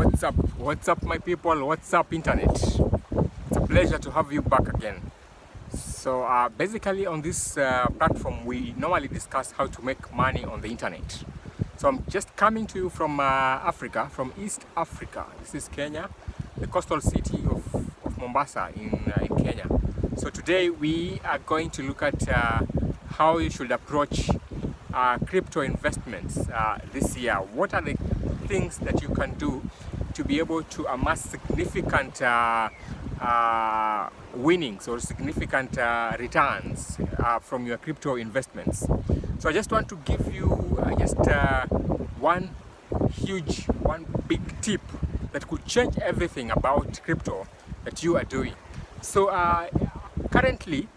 What's up my people? What's up internet? It's a pleasure to have you back again. So basically on this platform we normally discuss how to make money on the internet. So I'm just coming to you from Africa, from East Africa. This is Kenya, the coastal city of Mombasa in Kenya. So today we are going to look at how you should approach crypto investments this year. What are the things that you can do to be able to amass significant winnings or significant returns from your crypto investments? So I just want to give you one big tip that could change everything about crypto that you are doing. So currently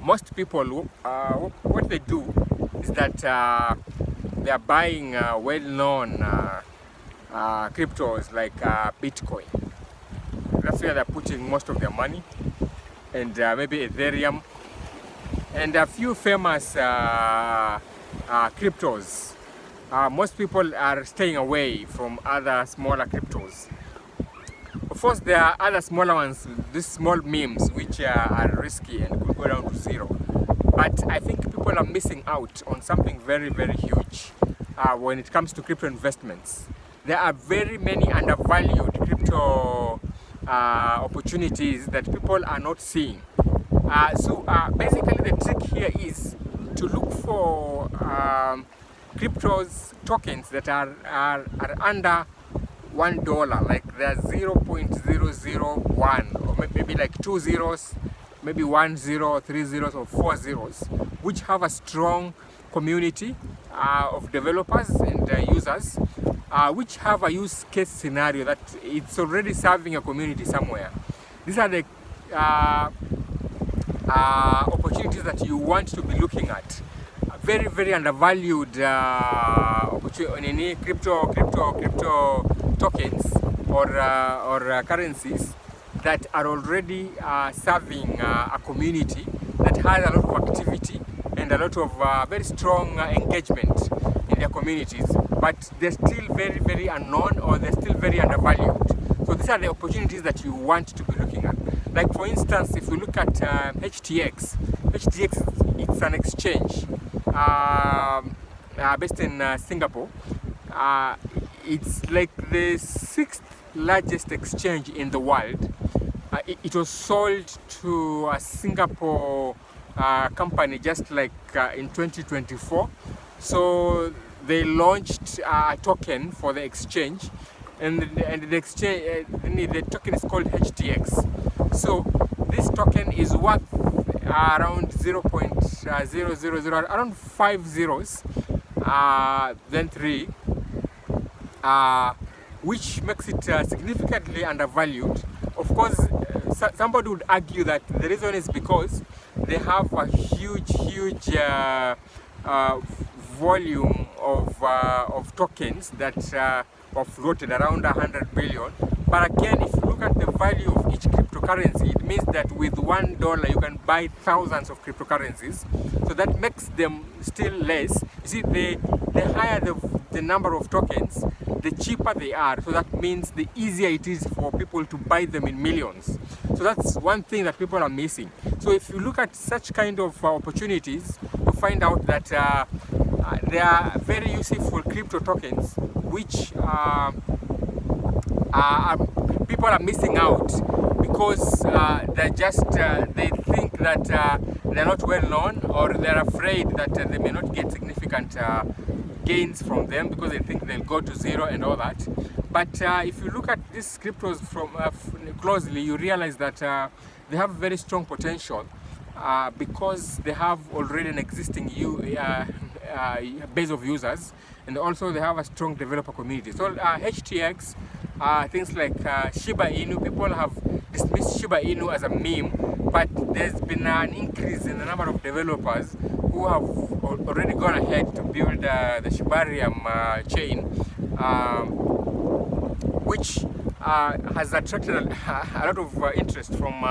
most people what they do is that they are buying well-known cryptos like Bitcoin. That's where they're putting most of their money, and maybe Ethereum and a few famous cryptos. Most people are staying away from other smaller cryptos. Of course, there are other smaller ones, these small memes, which are risky and could go down to zero. But I think people are missing out on something very, very huge when it comes to crypto investments. There are very many undervalued crypto opportunities that people are not seeing. So basically the trick here is to look for cryptos tokens that are under $1, like they're 0.001, or maybe like 2 zeros, maybe 1 0, 3 zeros, or 4 zeros, which have a strong community of developers and users, which have a use case scenario that it's already serving a community somewhere. These are the opportunities that you want to be looking at. Very, very undervalued crypto tokens or currencies that are already serving a community that has a lot of activity and a lot of very strong engagement in their communities, but they're still very, very unknown, or they're still very undervalued. So these are the opportunities that you want to be looking at. Like for instance, if you look at HTX, it's an exchange based in Singapore. It's like the 6th largest exchange in the world. It was sold to a Singapore company just like in 2024. So they launched a token for the exchange, and the exchange, the token is called HTX. So this token is worth around 0.000, around 5 zeros, then 3, which makes it significantly undervalued. Of course, somebody would argue that the reason is because they have a huge volume of tokens that are floated around 100 billion. But again, if you look at the value of each cryptocurrency, it means that with $1 you can buy thousands of cryptocurrencies. So that makes them still less. You see, the higher the number of tokens, the cheaper they are. So that means the easier it is for people to buy them in millions. So that's one thing that people are missing. So if you look at such kind of opportunities, you find out that there are very useful crypto tokens which people are missing out because they think that they're not well known, or they're afraid that they may not get significant gains from them because they think they'll go to zero and all that. But if you look at these cryptos from closely, you realize that they have very strong potential because they have already an existing base of users, and also they have a strong developer community. So HTX, things like Shiba Inu, people have dismissed Shiba Inu as a meme, but there's been an increase in the number of developers who have already gone ahead to build the Shibarium chain, which has attracted a lot of interest from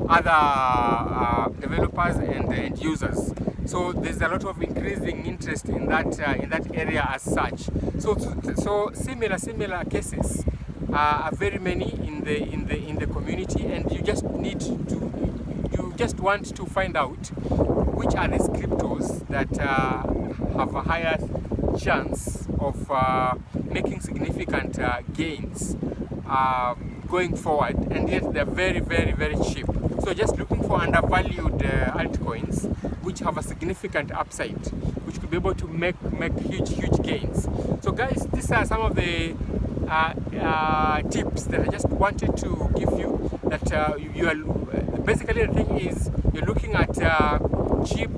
other developers and users. So there's a lot of increasing interest in that area as such. So similar cases are very many in the community, and you just want to find out which are these cryptos that have a higher chance of making significant gains going forward, and yet they're very, very, very cheap. So just looking for undervalued altcoins which have a significant upside, which could be able to make huge gains. So guys, these are some of the tips that I just wanted to give you, that you are basically, the thing is, you're looking at cheap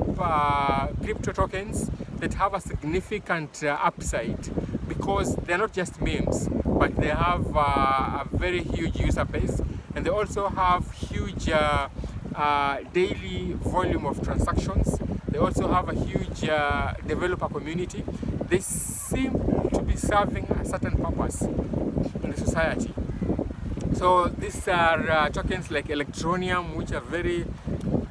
crypto tokens that have a significant upside, because they're not just memes, but they have a very huge user base, and they also have huge daily volume of transactions. They also have a huge developer community. They seem to be serving a certain purpose in the society. So these are tokens like Electronium, which are very,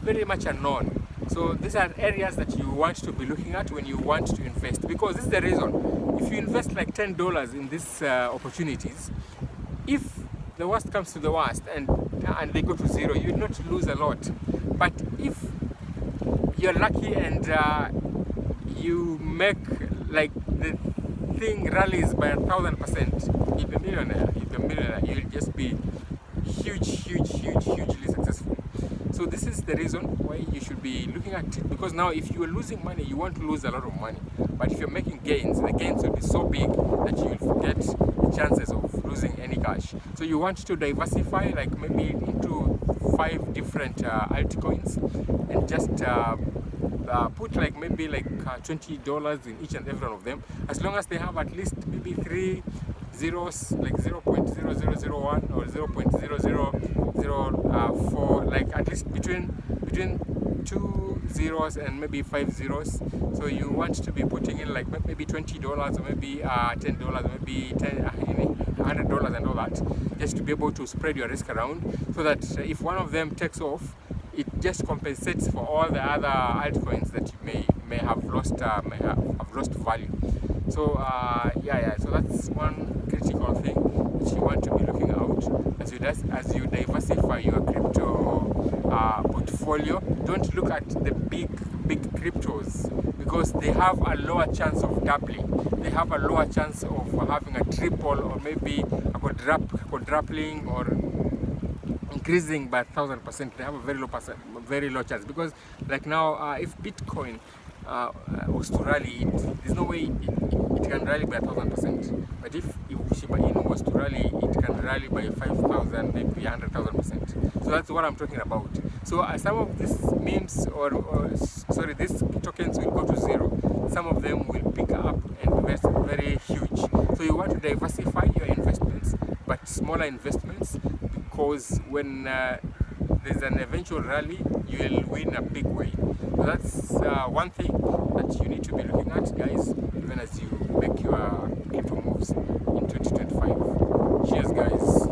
very much unknown. So these are areas that you want to be looking at when you want to invest, because this is the reason. If you invest like $10 in these opportunities, if the worst comes to the worst and they go to zero, you will not lose a lot. But if you're lucky and you make like the thing rallies by 1,000%, you'll be a millionaire. You'll just be hugely successful. So this is the reason why you should be looking at it, because now if you are losing money, you want to lose a lot of money. But if you're making gains, the gains will be so big that you will forget the chances of losing any cash. So you want to diversify, like maybe into 5 different altcoins, and just put like maybe like $20 in each and every one of them, as long as they have at least maybe 3 zeros, like 0.0001 or 0.0004, like at least between 2 zeros and maybe 5 zeros. So you want to be putting in like maybe $20 or maybe $10 or maybe $100 and all that, just to be able to spread your risk around, so that if one of them takes off, it just compensates for all the other altcoins that you may have lost value. So so that's one critical thing that you want to be looking out as you diversify your crypto portfolio. Don't look at the big cryptos, because they have a lower chance of doubling. They have a lower chance of having a triple or maybe a quadrupling or increasing by 1,000%. They have a very low chance, because like now, if Bitcoin was to rally, there's no way it can rally by 1,000%. But if Shiba Inu was to rally, it can rally by 5,000, maybe 100,000%. So that's what I'm talking about. So some of these memes these tokens will go to zero. Some of them will pick up and be very huge. So you want to diversify your investments, but smaller investments, because when there's an eventual rally, you will win a big way. So that's one thing that you need to be looking at, guys, even as you make your crypto moves in 2025. Cheers, guys.